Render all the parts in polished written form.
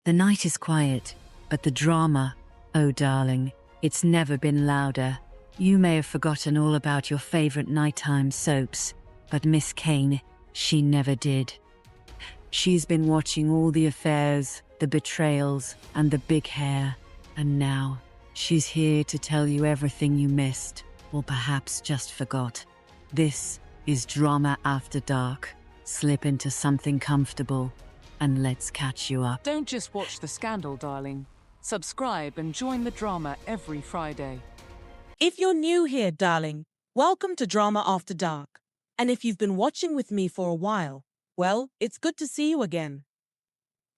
The night is quiet, but the drama, oh darling, it's never been louder. You may have forgotten all about your favorite nighttime soaps, but Miss Kane, she never did. She's been watching all the affairs, the betrayals, and the big hair, and now she's here to tell you everything you missed, or perhaps just forgot. This is Drama After Dark. Slip into something comfortable, and let's catch you up. Don't just watch the scandal, darling. Subscribe and join the drama every Friday. If you're new here, darling, welcome to Drama After Dark. And if you've been watching with me for a while, well, it's good to see you again.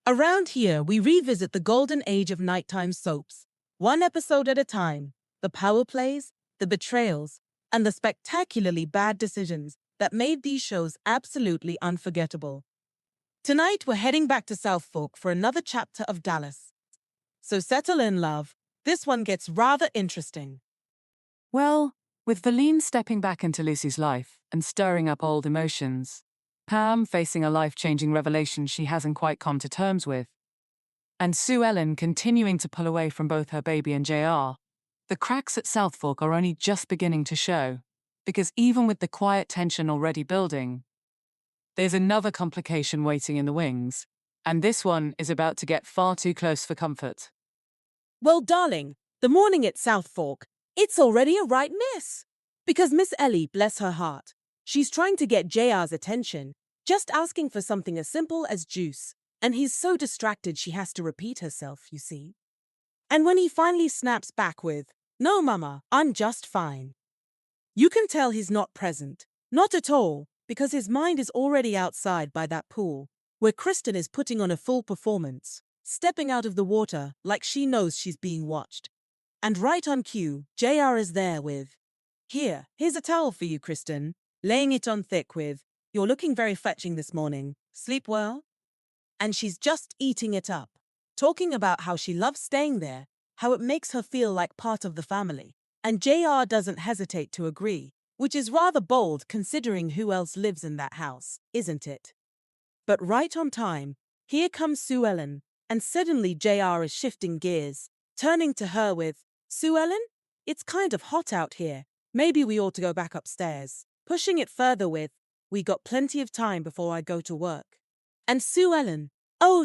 Around here, we revisit the golden age of nighttime soaps, one episode at a time, the power plays, the betrayals, and the spectacularly bad decisions that made these shows absolutely unforgettable. Tonight, we're heading back to Southfork for another chapter of Dallas. So settle in, love. This one gets rather interesting. Well, with Verlene stepping back into Lucy's life and stirring up old emotions, Pam facing a life-changing revelation she hasn't quite come to terms with, and Sue Ellen continuing to pull away from both her baby and JR, the cracks at Southfork are only just beginning to show, because even with the quiet tension already building, there's another complication waiting in the wings, and this one is about to get far too close for comfort. Well, darling, the morning at Southfork, it's already a right mess. Because Miss Ellie, bless her heart, she's trying to get JR's attention, just asking for something as simple as juice, and he's so distracted she has to repeat herself, you see. And when he finally snaps back with, "No, Mama, I'm just fine," you can tell he's not present, not at all, because his mind is already outside by that pool, where Kristen is putting on a full performance, stepping out of the water like she knows she's being watched. And right on cue, JR is there with, here's a towel for you, Kristen," laying it on thick with, "You're looking very fetching this morning. Sleep well?" And she's just eating it up, talking about how she loves staying there, how it makes her feel like part of the family. And JR doesn't hesitate to agree, which is rather bold considering who else lives in that house, isn't it? But right on time, here comes Sue Ellen, and suddenly JR is shifting gears, turning to her with, "Sue Ellen, it's kind of hot out here. Maybe we ought to go back upstairs," pushing it further with, "We got plenty of time before I go to work." And Sue Ellen,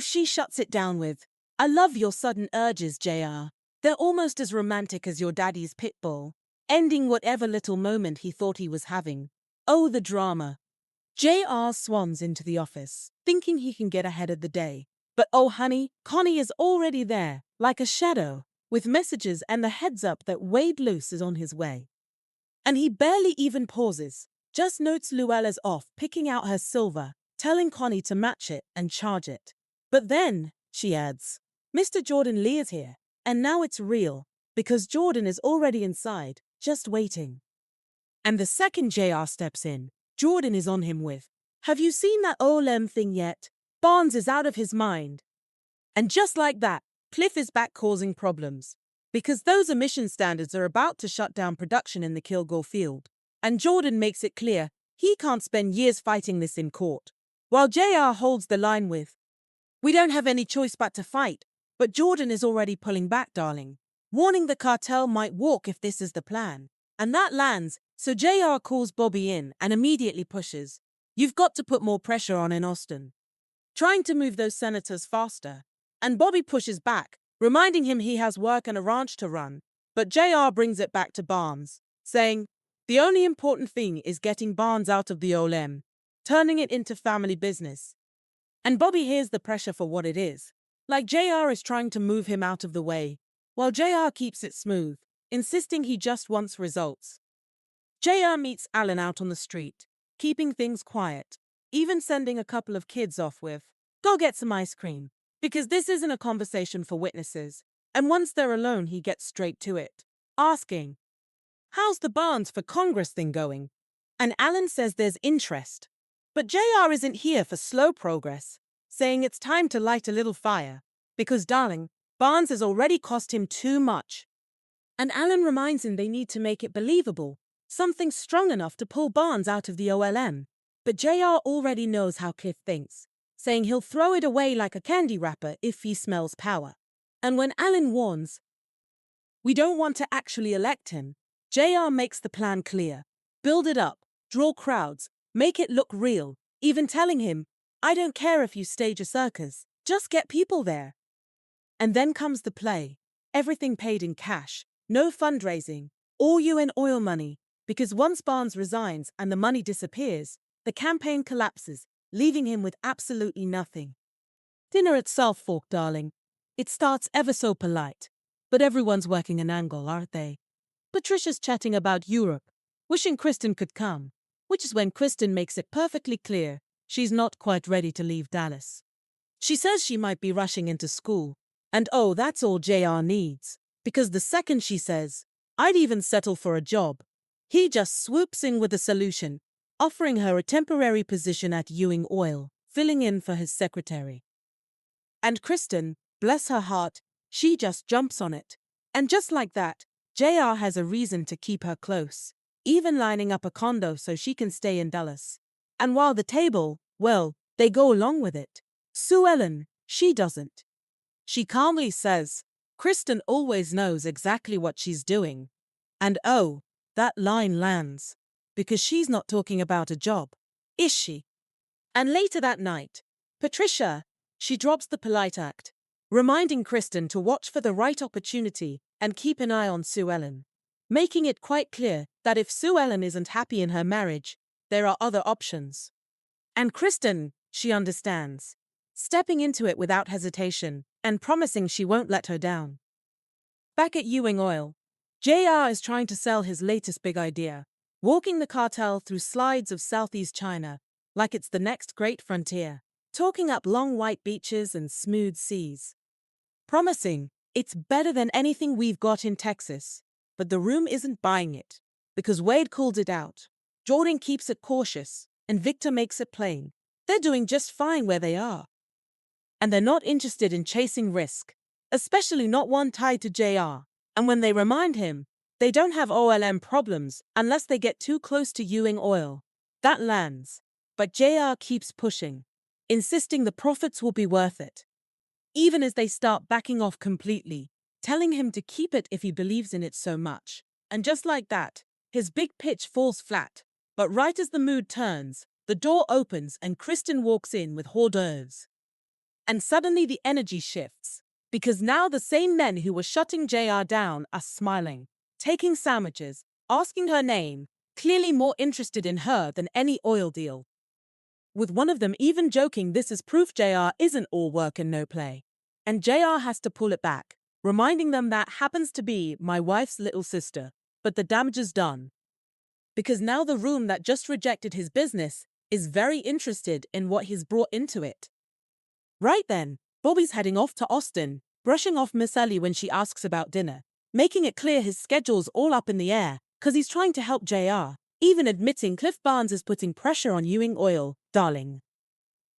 she shuts it down with, "I love your sudden urges, JR. They're almost as romantic as your daddy's pit bull," ending whatever little moment he thought he was having. Oh, the drama. JR swans into the office, thinking he can get ahead of the day. But oh honey, Connie is already there, like a shadow, with messages and the heads up that Wade Luce is on his way. And he barely even pauses, just notes Luella's off picking out her silver, telling Connie to match it and charge it. But then, she adds, "Mr. Jordan Lee is here, and now it's real, because Jordan is already inside, just waiting." And the second JR steps in, Jordan is on him with, "Have you seen that OLM thing yet? Barnes is out of his mind." And just like that, Cliff is back causing problems, because those emission standards are about to shut down production in the Kilgore field, and Jordan makes it clear he can't spend years fighting this in court, while JR holds the line with, "We don't have any choice but to fight," but Jordan is already pulling back, darling, warning the cartel might walk if this is the plan. And that lands, so JR calls Bobby in and immediately pushes, "You've got to put more pressure on in Austin," trying to move those senators faster. And Bobby pushes back, reminding him he has work and a ranch to run, but JR brings it back to Barnes, saying, "The only important thing is getting Barnes out of the OLM, turning it into family business." And Bobby hears the pressure for what it is, like JR is trying to move him out of the way, while JR keeps it smooth, insisting he just wants results. JR meets Alan out on the street, keeping things quiet, even sending a couple of kids off with, "Go get some ice cream," because this isn't a conversation for witnesses, and once they're alone he gets straight to it, asking, "How's the Barnes for Congress thing going?" And Alan says there's interest, but JR isn't here for slow progress, saying it's time to light a little fire, because darling, Barnes has already cost him too much. And Alan reminds him they need to make it believable, something strong enough to pull Barnes out of the OLM. But JR already knows how Cliff thinks, saying he'll throw it away like a candy wrapper if he smells power. And when Alan warns, we don't want to actually elect him, JR makes the plan clear. Build it up, draw crowds, make it look real, even telling him, I don't care if you stage a circus, just get people there. And then comes the play. Everything paid in cash, no fundraising, all Ewing oil money, because once Barnes resigns and the money disappears, the campaign collapses, leaving him with absolutely nothing. Dinner at Southfork, darling. It starts ever so polite, but everyone's working an angle, aren't they? Patricia's chatting about Europe, wishing Kristen could come, which is when Kristen makes it perfectly clear she's not quite ready to leave Dallas. She says she might be rushing into school, and oh, that's all JR needs, because the second she says, I'd even settle for a job, he just swoops in with a solution, offering her a temporary position at Ewing Oil, filling in for his secretary. And Kristen, bless her heart, she just jumps on it. And just like that, JR has a reason to keep her close, even lining up a condo so she can stay in Dallas. And while the table, well, they go along with it. Sue Ellen, she doesn't. She calmly says, Kristen always knows exactly what she's doing. And oh, that line lands. Because she's not talking about a job, is she? And later that night, Patricia, she drops the polite act, reminding Kristen to watch for the right opportunity and keep an eye on Sue Ellen, making it quite clear that if Sue Ellen isn't happy in her marriage, there are other options. And Kristen, she understands, stepping into it without hesitation and promising she won't let her down. Back at Ewing Oil, JR is trying to sell his latest big idea, walking the cartel through slides of Southeast China like it's the next great frontier, talking up long white beaches and smooth seas. Promising, it's better than anything we've got in Texas, but the room isn't buying it, because Wade called it out. Jordan keeps it cautious, and Victor makes it plain. They're doing just fine where they are. And they're not interested in chasing risk, especially not one tied to JR. And when they remind him, they don't have OLM problems unless they get too close to Ewing Oil. That lands. But JR keeps pushing, insisting the profits will be worth it. Even as they start backing off completely, telling him to keep it if he believes in it so much. And just like that, his big pitch falls flat. But right as the mood turns, the door opens and Kristen walks in with hors d'oeuvres. And suddenly the energy shifts, because now the same men who were shutting JR down are smiling, taking sandwiches, asking her name, clearly more interested in her than any oil deal. With one of them even joking this is proof JR isn't all work and no play. And JR has to pull it back, reminding them that happens to be my wife's little sister, but the damage is done. Because now the room that just rejected his business is very interested in what he's brought into it. Right then, Bobby's heading off to Austin, brushing off Miss Ellie when she asks about dinner, making it clear his schedule's all up in the air, cause he's trying to help JR, even admitting Cliff Barnes is putting pressure on Ewing Oil, darling.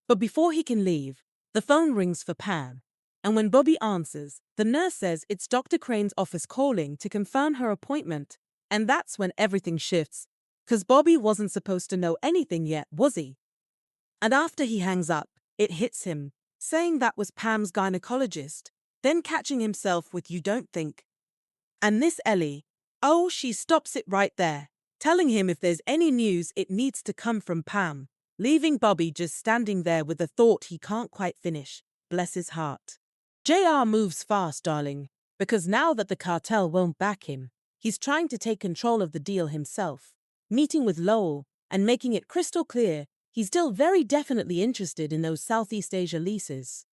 But before he can leave, the phone rings for Pam, and when Bobby answers, the nurse says it's Dr. Crane's office calling to confirm her appointment, and that's when everything shifts, cause Bobby wasn't supposed to know anything yet, was he? And after he hangs up, it hits him, saying that was Pam's gynecologist, then catching himself with you don't think. And Miss Ellie, oh, she stops it right there, telling him if there's any news it needs to come from Pam, leaving Bobby just standing there with the thought he can't quite finish, bless his heart. JR moves fast, darling, because now that the cartel won't back him, he's trying to take control of the deal himself, meeting with Lowell and making it crystal clear he's still very definitely interested in those Southeast Asia leases.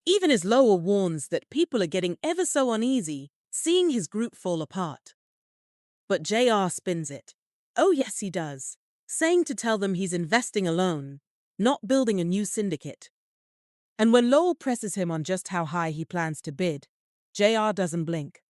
Even as Lowell warns that people are getting ever so uneasy seeing his group fall apart. But JR spins it. Oh yes he does, saying to tell them he's investing alone, not building a new syndicate. And when Lowell presses him on just how high he plans to bid, JR doesn't blink.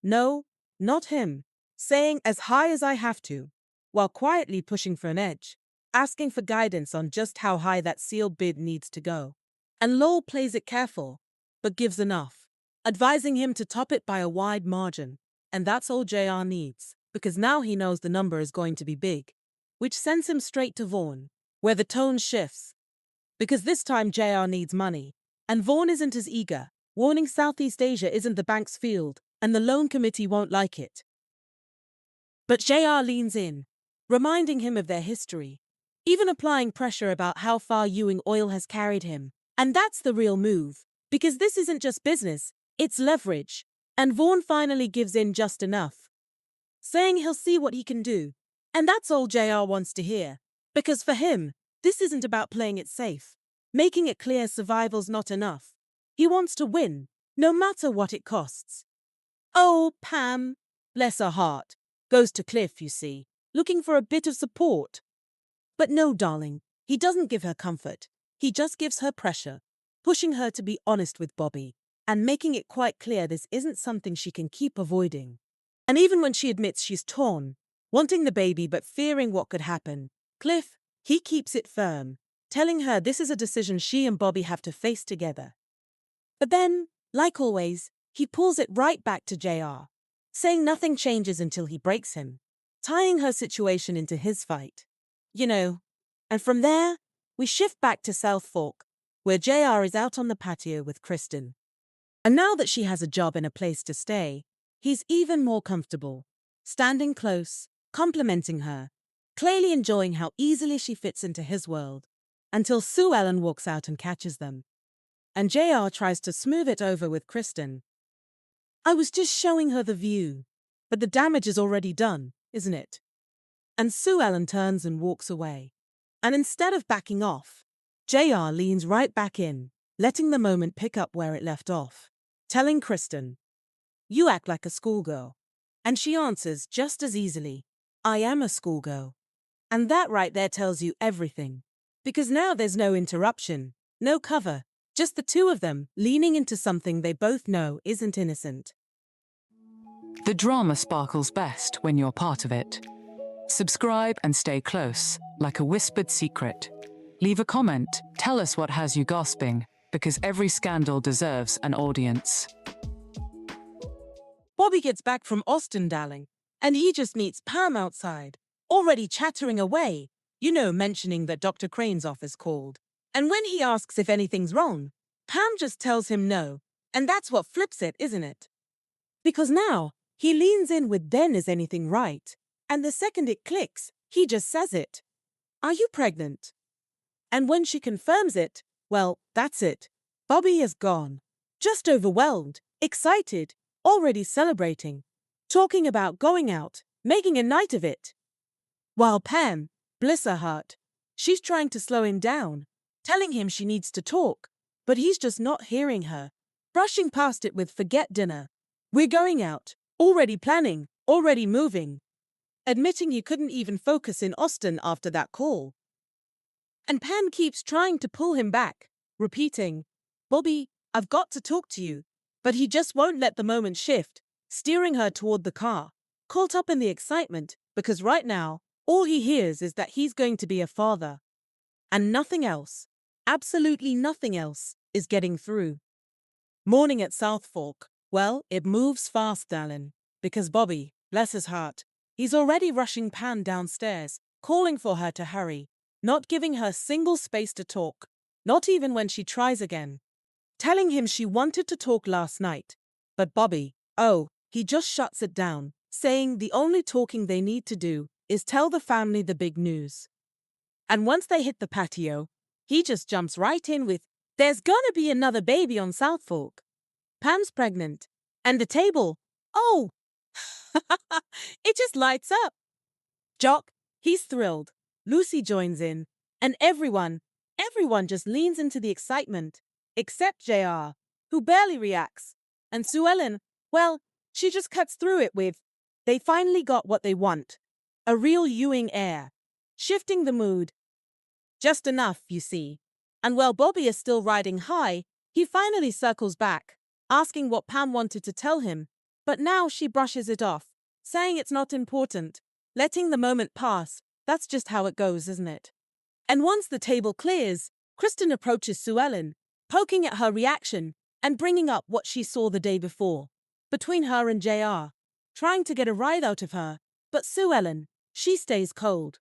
No, not him, saying as high as I have to, while quietly pushing for an edge, asking for guidance on just how high that sealed bid needs to go. And Lowell plays it careful, but gives enough, advising him to top it by a wide margin. And that's all JR needs, because now he knows the number is going to be big, which sends him straight to Vaughn, where the tone shifts. Because this time JR needs money. And Vaughn isn't as eager, warning Southeast Asia isn't the bank's field, and the loan committee won't like it. But JR leans in, reminding him of their history, even applying pressure about how far Ewing oil has carried him. And that's the real move, because this isn't just business, it's leverage. And Vaughn finally gives in just enough, saying he'll see what he can do. And that's all JR wants to hear. Because for him, this isn't about playing it safe, making it clear survival's not enough. He wants to win, no matter what it costs. Oh, Pam, bless her heart, goes to Cliff, you see, looking for a bit of support. But no, darling, he doesn't give her comfort. He just gives her pressure, pushing her to be honest with Bobby, and making it quite clear this isn't something she can keep avoiding. And even when she admits she's torn, wanting the baby but fearing what could happen, Cliff, he keeps it firm, telling her this is a decision she and Bobby have to face together. But then, like always, he pulls it right back to JR, saying nothing changes until he breaks him, tying her situation into his fight. You know, and from there, we shift back to Southfork, where JR is out on the patio with Kristen. And now that she has a job and a place to stay, he's even more comfortable, standing close, complimenting her, clearly enjoying how easily she fits into his world, until Sue Ellen walks out and catches them. And JR tries to smooth it over with Kristen. I was just showing her the view, but the damage is already done, isn't it? And Sue Ellen turns and walks away. And instead of backing off, JR leans right back in, letting the moment pick up where it left off, telling Kristen, "You act like a schoolgirl." And she answers just as easily, "I am a schoolgirl." And that right there tells you everything. Because now there's no interruption, no cover, just the two of them leaning into something they both know isn't innocent. The drama sparkles best when you're part of it. Subscribe and stay close, like a whispered secret. Leave a comment, tell us what has you gasping, because every scandal deserves an audience. Bobby gets back from Austin, darling, and he just meets Pam outside, already chattering away, mentioning that Dr. Crane's office called. And when he asks if anything's wrong, Pam just tells him no, and that's what flips it, isn't it? Because now, he leans in with "then is anything right?" And the second it clicks, he just says it. "Are you pregnant?" And when she confirms it, well, that's it. Bobby is gone. Just overwhelmed, excited, already celebrating, talking about going out, making a night of it. While Pam, bless her heart, she's trying to slow him down, telling him she needs to talk, but he's just not hearing her, brushing past it with "forget dinner. We're going out, already planning, already moving," admitting you couldn't even focus in Austin after that call. And Pam keeps trying to pull him back, repeating, "Bobby, I've got to talk to you." But he just won't let the moment shift, steering her toward the car, caught up in the excitement, because right now, all he hears is that he's going to be a father. And nothing else, absolutely nothing else, is getting through. Morning at Southfork. Well, it moves fast, darling, because Bobby, bless his heart, he's already rushing Pam downstairs, calling for her to hurry, not giving her single space to talk, not even when she tries again. Telling him she wanted to talk last night, but Bobby, he just shuts it down, saying the only talking they need to do is tell the family the big news. And once they hit the patio, he just jumps right in with, "There's gonna be another baby on Southfork. Pam's pregnant. And the table, oh, it just lights up." Jock, he's thrilled. Lucy joins in, and everyone just leans into the excitement, except JR, who barely reacts. And Sue Ellen, well, she just cuts through it with, "They finally got what they want. A real Ewing heir." Shifting the mood. Just enough, you see. And while Bobby is still riding high, he finally circles back, asking what Pam wanted to tell him, but now she brushes it off, saying it's not important, letting the moment pass. That's just how it goes, isn't it? And once the table clears, Kristen approaches Sue Ellen, poking at her reaction and bringing up what she saw the day before, between her and JR, trying to get a ride out of her, but Sue Ellen, she stays cold,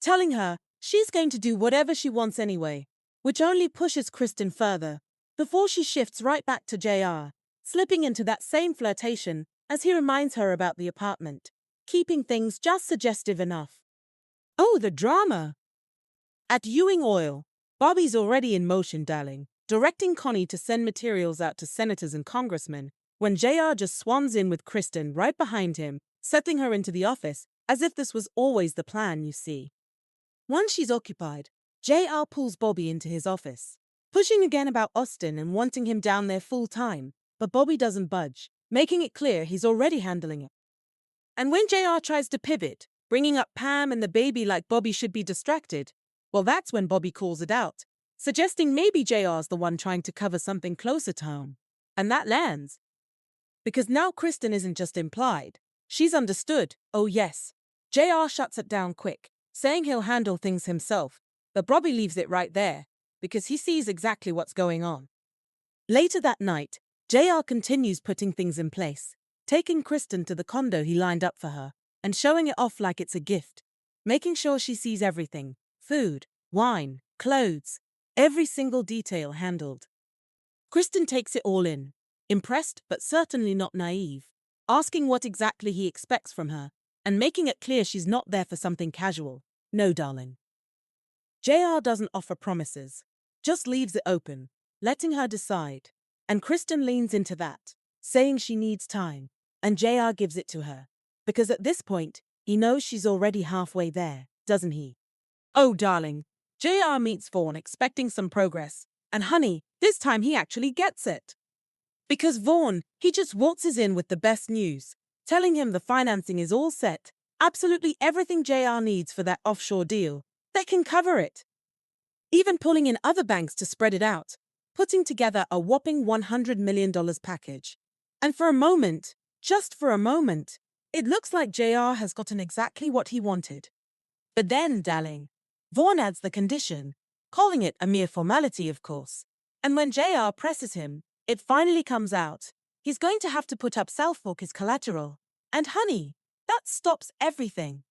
telling her she's going to do whatever she wants anyway, which only pushes Kristen further, before she shifts right back to JR, slipping into that same flirtation as he reminds her about the apartment, keeping things just suggestive enough. Oh, the drama! At Ewing Oil, Bobby's already in motion, darling, directing Connie to send materials out to senators and congressmen, when JR just swans in with Kristen right behind him, setting her into the office, as if this was always the plan, you see. Once she's occupied, JR pulls Bobby into his office, pushing again about Austin and wanting him down there full time, but Bobby doesn't budge, making it clear he's already handling it. And when JR tries to pivot, bringing up Pam and the baby like Bobby should be distracted, well, that's when Bobby calls it out, suggesting maybe JR's the one trying to cover something closer to home. And that lands. Because now Kristen isn't just implied, she's understood. Oh yes. JR shuts it down quick, saying he'll handle things himself, but Bobby leaves it right there, because he sees exactly what's going on. Later that night, JR continues putting things in place, taking Kristen to the condo he lined up for her, and showing it off like it's a gift, making sure she sees everything: food, wine, clothes, every single detail handled. Kristen takes it all in, impressed but certainly not naive, asking what exactly he expects from her, and making it clear she's not there for something casual. No, darling. JR doesn't offer promises, just leaves it open, letting her decide. And Kristen leans into that, saying she needs time, and JR gives it to her, because at this point, he knows she's already halfway there, doesn't he? Oh, darling. JR meets Vaughn expecting some progress, and honey, this time he actually gets it. Because Vaughn, he just waltzes in with the best news, telling him the financing is all set, absolutely everything JR needs for that offshore deal. They can cover it. Even pulling in other banks to spread it out, putting together a whopping $100 million package. And for a moment, just for a moment, it looks like JR has gotten exactly what he wanted. But then, darling, Vaughn adds the condition, calling it a mere formality, of course. And when JR presses him, it finally comes out. He's going to have to put up Southfork as collateral. And honey, that stops everything.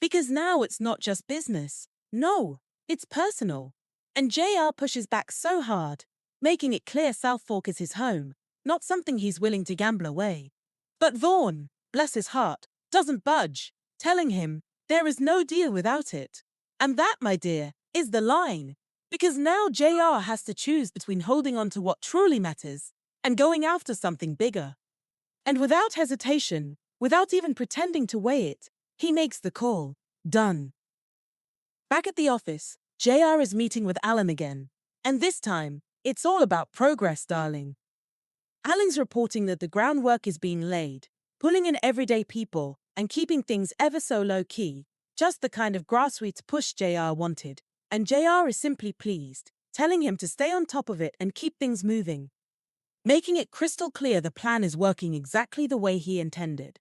Because now it's not just business. No, it's personal. And JR pushes back so hard, making it clear Southfork is his home, not something he's willing to gamble away. But Vaughn, bless his heart, doesn't budge, telling him there is no deal without it. And that, my dear, is the line. Because now JR has to choose between holding on to what truly matters and going after something bigger. And without hesitation, without even pretending to weigh it, he makes the call. Done. Back at the office, JR is meeting with Alan again. And this time, it's all about progress, darling. Alan's reporting that the groundwork is being laid, pulling in everyday people and keeping things ever so low-key, just the kind of grassroots push JR wanted. And JR is simply pleased, telling him to stay on top of it and keep things moving, making it crystal clear the plan is working exactly the way he intended.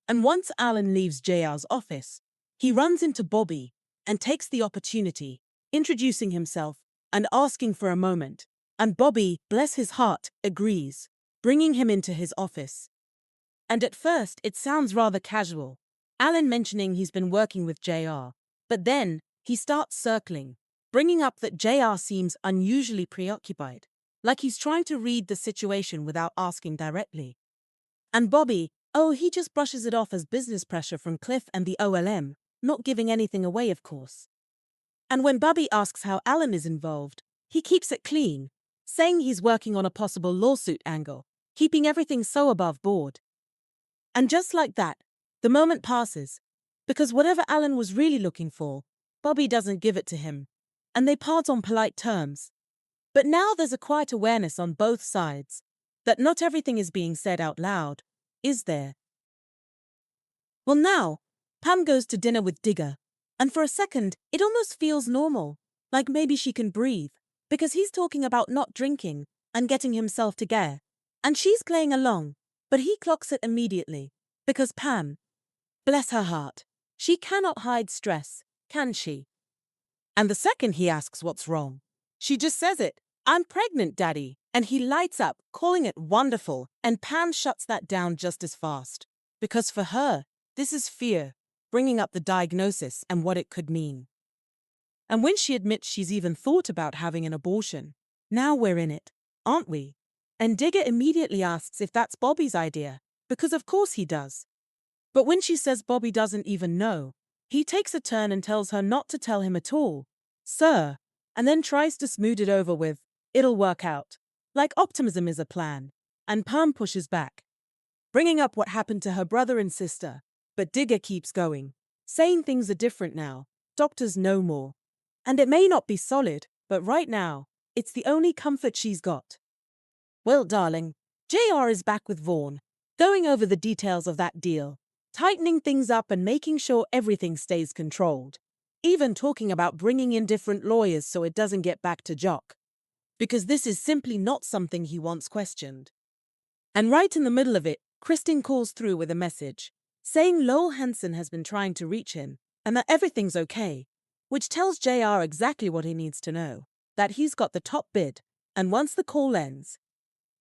And once Alan leaves JR's office, he runs into Bobby and takes the opportunity, introducing himself and asking for a moment. And Bobby, bless his heart, agrees, bringing him into his office. And at first, it sounds rather casual, Alan mentioning he's been working with JR, but then he starts circling, bringing up that JR seems unusually preoccupied, like he's trying to read the situation without asking directly. And Bobby, oh, he just brushes it off as business pressure from Cliff and the OLM, not giving anything away, of course. And when Bobby asks how Alan is involved, he keeps it clean, saying he's working on a possible lawsuit angle, keeping everything so above board. And just like that, the moment passes, because whatever Alan was really looking for, Bobby doesn't give it to him, and they part on polite terms. But now there's a quiet awareness on both sides that not everything is being said out loud, is there? Well, now, Pam goes to dinner with Digger, and for a second, it almost feels normal, like maybe she can breathe, because he's talking about not drinking and getting himself together, and she's playing along, but he clocks it immediately, because Pam, bless her heart, she cannot hide stress, can she? And the second he asks what's wrong, she just says it. I'm pregnant, Daddy. And he lights up, calling it wonderful, and Pam shuts that down just as fast. Because for her, this is fear, bringing up the diagnosis and what it could mean. And when she admits she's even thought about having an abortion, now we're in it, aren't we? And Digger immediately asks if that's Bobby's idea, because of course he does. But when she says Bobby doesn't even know, he takes a turn and tells her not to tell him at all, sir, and then tries to smooth it over with, it'll work out. Like optimism is a plan. And Pam pushes back, bringing up what happened to her brother and sister. But Digger keeps going, saying things are different now, doctors know more. And it may not be solid, but right now, it's the only comfort she's got. Well, darling, JR is back with Vaughn, going over the details of that deal, tightening things up and making sure everything stays controlled. Even talking about bringing in different lawyers so it doesn't get back to Jock. Because this is simply not something he wants questioned. And right in the middle of it, Kristen calls through with a message, saying Lowell Hansen has been trying to reach him, and that everything's okay, which tells JR exactly what he needs to know, that he's got the top bid, and once the call ends,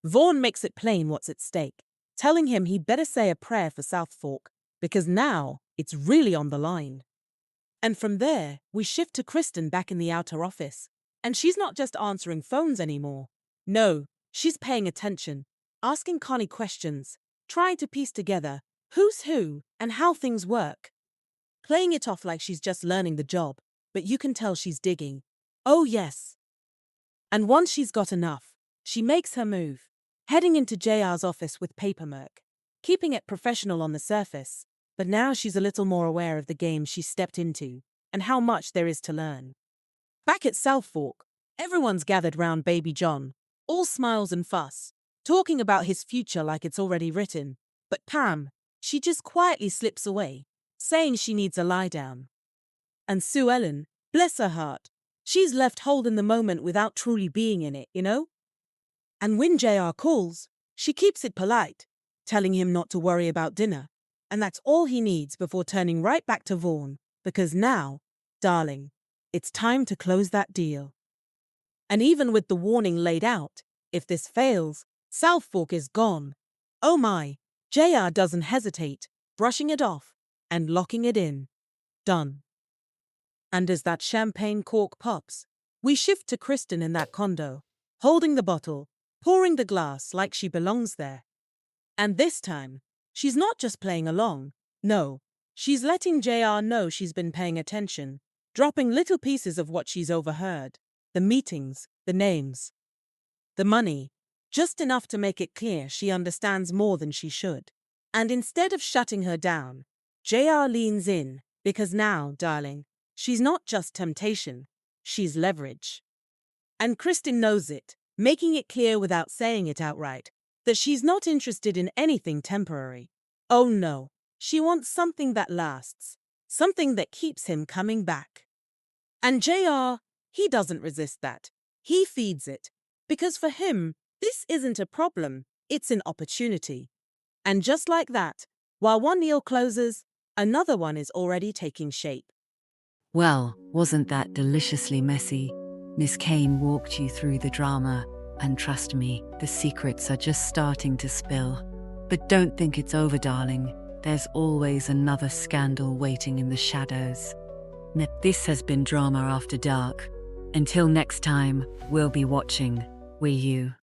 Vaughn makes it plain what's at stake, telling him he'd better say a prayer for Southfork, because now it's really on the line. And from there, we shift to Kristen back in the outer office, and she's not just answering phones anymore. No, she's paying attention, asking Connie questions, trying to piece together who's who and how things work. Playing it off like she's just learning the job, but you can tell she's digging. Oh yes. And once she's got enough, she makes her move, heading into JR's office with paperwork, keeping it professional on the surface, but now she's a little more aware of the game she's stepped into and how much there is to learn. Back at Southfork, everyone's gathered round baby John, all smiles and fuss, talking about his future like it's already written. But Pam, she just quietly slips away, saying she needs a lie down. And Sue Ellen, bless her heart, she's left holding the moment without truly being in it, you know? And when JR calls, she keeps it polite, telling him not to worry about dinner. And that's all he needs before turning right back to Vaughn, because now, darling, it's time to close that deal. And even with the warning laid out, if this fails, Southfork is gone. Oh my, JR doesn't hesitate, brushing it off and locking it in. Done. And as that champagne cork pops, we shift to Kristen in that condo, holding the bottle, pouring the glass like she belongs there. And this time, she's not just playing along, no, she's letting JR know she's been paying attention, dropping little pieces of what she's overheard, the meetings, the names, the money, just enough to make it clear she understands more than she should. And instead of shutting her down, JR leans in, because now, darling, she's not just temptation, she's leverage. And Kristen knows it, making it clear without saying it outright, that she's not interested in anything temporary. Oh no, she wants something that lasts, something that keeps him coming back. And JR, he doesn't resist that. He feeds it, because for him, this isn't a problem, it's an opportunity. And just like that, while one deal closes, another one is already taking shape. Well, wasn't that deliciously messy? Miss Kane walked you through the drama, and trust me, the secrets are just starting to spill. But don't think it's over, darling. There's always another scandal waiting in the shadows. This has been Drama After Dark. Until next time, we'll be watching. Will you?